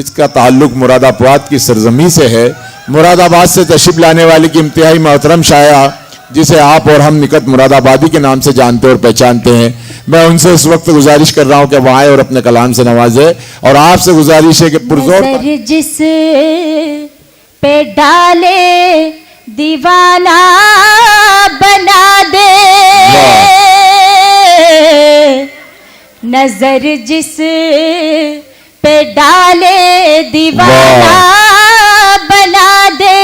जिसका ताल्लुक मुरादाबाद की सरजमी से है। मुरादाबाद से तशरीफ लाने वाली की इंतहाई मोहतरम शाया, जिसे आप और हम निकट मुरादाबादी के नाम से जानते और पहचानते हैं, मैं उनसे इस वक्त गुजारिश कर रहा हूं कि वह आए और अपने कलाम से नवाजे। और आपसे गुजारिश है कि पुरजोर जिस पे डाले दीवाना बना दे, नजर जिस पे डाले दीवाना बना दे,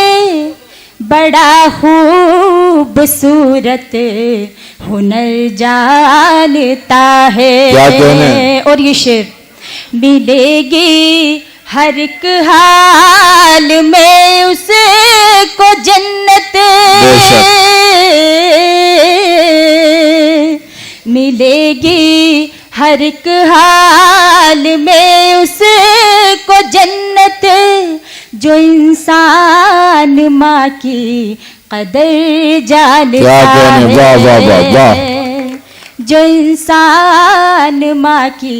बड़ा खूबसूरत हुनर जानता है। और ये शेर, मिलेगी हर एक हाल में उसको जन्नत, मिलेगी हर एक हाल में उसको जन्नत, जो इंसान माँ की कदर जानता है, जो इंसान माँ की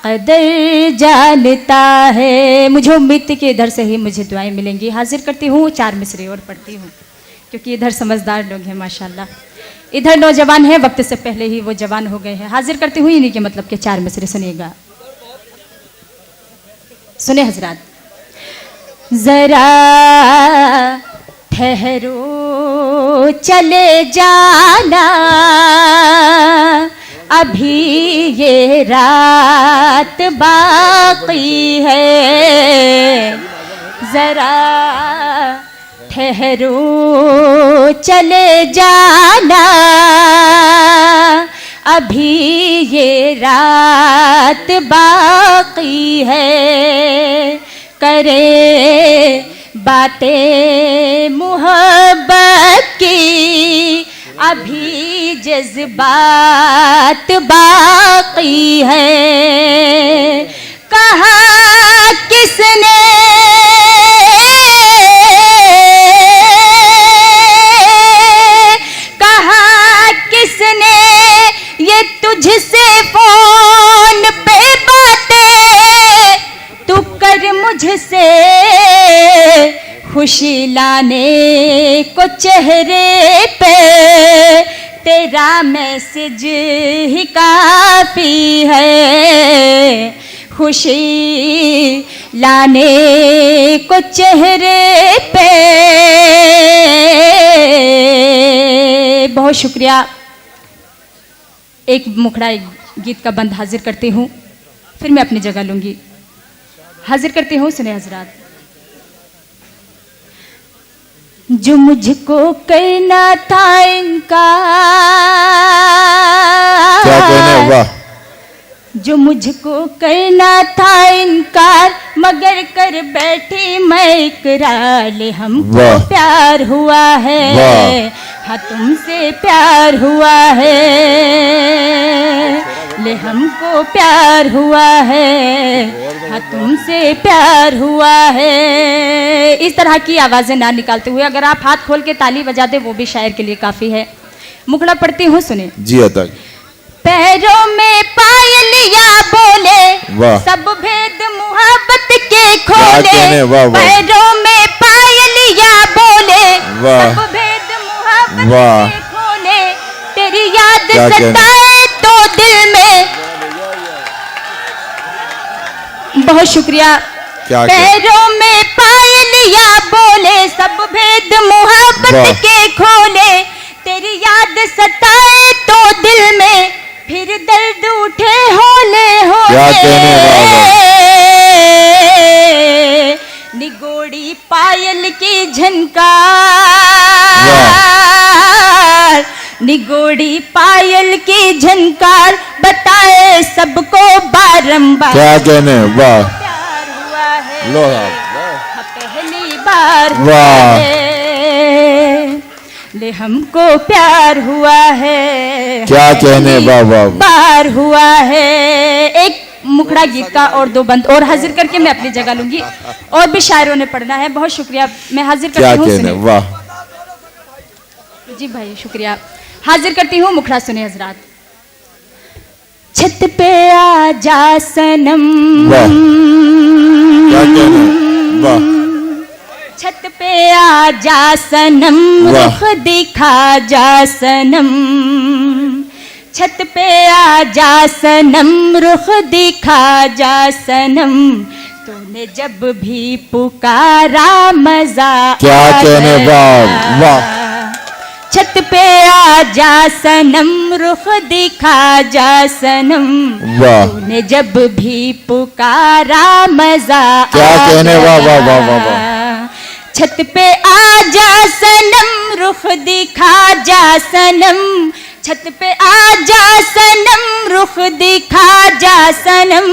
कदर जानता है। मुझे उम्मीद थी कि इधर से ही मुझे दुआएं मिलेंगी। हाजिर करती हूँ 4 मिसरे और पढ़ती हूँ, क्योंकि इधर समझदार लोग हैं माशाल्लाह, इधर नौजवान हैं, वक्त से पहले ही वो जवान हो गए हैं। हाजिर करती हूँ इन्हीं के मतलब के 4 मिसरे, सुनिएगा। सुने हजरात। जरा ठहरो चले जाना, अभी ये रात बाकी है, जरा ठहरो चले जाना, अभी ये रात बाकी है, करे बातें मोहब्बत की, अभी जज्बात बाकी है, कहा किसने ये तुझसे फोन पे बातें, तू कर मुझसे खुशी लाने को चेहरे पे, तेरा मैसेज ही काफी है, खुशी लाने को चेहरे पे। बहुत शुक्रिया। एक मुखड़ा एक गीत का बंद हाजिर करती हूँ, फिर मैं अपनी जगह लूंगी। हाजिर करती हूँ, सुने हजरात। जो मुझको करना था इनकार, क्या कहने, वाह, जो मुझको करना था इनकार, मगर कर बैठी मैं इकरार, ले हमको प्यार हुआ है, हाँ तुमसे प्यार हुआ है, ले हमको प्यार हुआ है, हाँ तुमसे प्यार हुआ है। इस तरह की आवाजें ना निकालते हुए अगर आप हाथ खोल के ताली बजा दे, वो भी शायर के लिए काफी है। मुखड़ा पढ़ती हूँ, सुने जी। अता पैरों में पायलिया बोले, सब भेद मोहब्बत के खोले, पैरों में पायलिया बोले, सब भेद मोहब्बत के खोले, तेरी याद सताए तो दिल में। बहुत शुक्रिया। पैरों में पायलिया बोले, सब भेद मोहब्बत के खोले, तेरी याद सताए तो दिल में, फिर दर्द उठे होले होले, निगोड़ी पायल की झनकार, निगोड़ी पायल की झनकार, बताए सबको बारंबार, क्या कहने, वाह, प्यार हुआ है, लो पहली बार हुआ है, ले हमको प्यार हुआ है, क्या कहने, वाह वाह, बार हुआ है। एक मुखड़ा गीत का और 2 बंद और हाजिर करके मैं अपनी जगह लूंगी, और भी शायरों ने पढ़ना है। बहुत शुक्रिया। मैं हाजिर करती हूँ, सुने। वाह जी भाई, शुक्रिया। हाजिर करती हूँ, मुखड़ा सुने हजरात। छत पे आ जा सनम, क्या कहने, वाह छत पे आ जा सनम, वाह। रुख दिखा जा सनम। छत पे आ जा सनम, रुख दिखा जा सनम। तूने जब भी पुकारा मजा क्या आ कहने, गया। वाह वाह छत पे आ जा सनम, रुख दिखा जा सनम। वाह तूने जब भी पुकारा मजा क्या आ कहने, वाह, गया। वाह, वाह, वाह, वाह। छत पे आ जा सनम, रुख दिखा जा सनम। छत पे आ जा सनम, रुख दिखा जा सनम।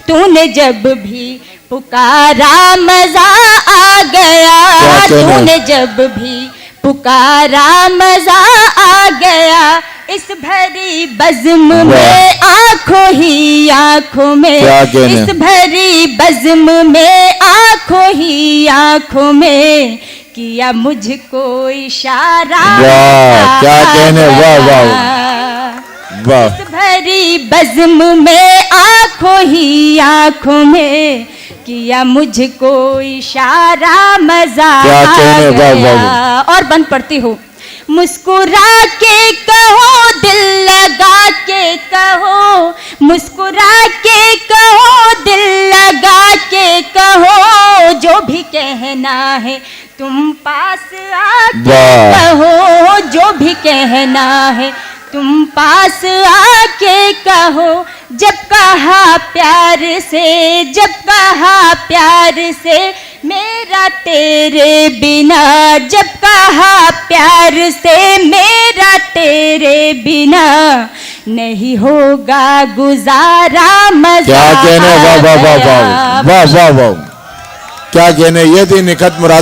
तूने जब भी पुकारा मजा आ गया। क्या कहने? तूने जब भी पुकारा मजा आ गया। इस भरी बज़्म में आंखों ही आंखों में, क्या कहने? इस भरी बज़्म में आंखों ही आंखों में किया मुझको इशारा। वाह, क्या कहने, वाह, वाह। वाह इस भरी बज़्म में आंखों ही आंखों में किया मुझको इशारा मजा क्या कहने, आ वाह, वाह, गया। और बंद पढ़ती हूँ। मुस्कुरा के कहो, दिल लगा के कहो। मुस्कुरा के कहो, दिल लगा के कहो। जो भी कहना है तुम पास आके वाह। कहो। जो भी कहना है तुम पास आके कहो। जब कहा प्यार से, जब कहा प्यार से मेरा तेरे बिना। जब कहा प्यार से मेरा तेरे बिना नहीं होगा गुजारा मजा। क्या कहने, वाह वाह वाह वाह वाह वाह वाह क्या कहने। ये थी निखत मुरादाबादी